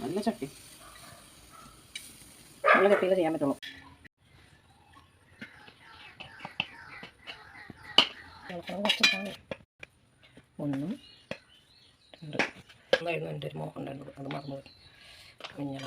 നല്ല ചട്ടി നല്ല ചട്ടിയിൽ ചെയ്യാൻ പറ്റുള്ളൂ. ഒന്നും രണ്ട് എന്തായിരുന്നു എൻ്റെ ഒരു മോഹം ഉണ്ടായിരുന്നത്, അത് മറന്നുപോയി. മഞ്ഞൾ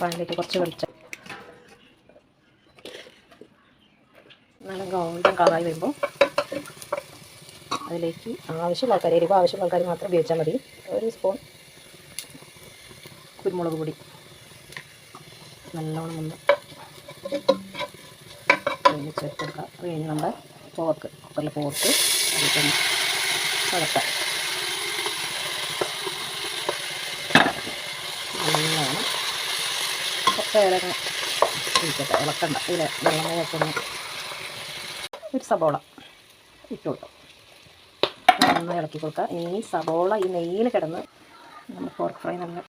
പാനിലേക്ക് കുറച്ച് വെളിച്ചെണ്ണ നല്ല ഗോൾഡൻ കളറായി വരുമ്പോൾ അതിലേക്ക് ആവശ്യമുള്ള ആൾക്കാർ, എരിവ് ആവശ്യമുള്ള ആൾക്കാർ മാത്രം ഉപയോഗിച്ചാൽ മതി. ഒരു സ്പൂൺ കുരുമുളക് പൊടി നല്ലോണം ഒന്ന് ചേർത്തെടുക്കുക. അത് കഴിഞ്ഞ് നമ്മുടെ കുക്കറിൽ പോർക്ക് അതിലേക്ക് വളർത്താം. നല്ലോണം കുറച്ച് നേരം ഇരിക്കട്ടെ, ഇളക്കണ്ട. ഇതിൽ വെള്ളമൊക്കെ ഒരു സബോള ഇട്ട് കൊടുക്കും, നന്നായി ഇളക്കി കൊടുക്കുക. ഈ സബോള ഈ നെയ്യിൽ കിടന്ന് നമ്മൾ പോർക്ക് ഫ്രൈ നല്ല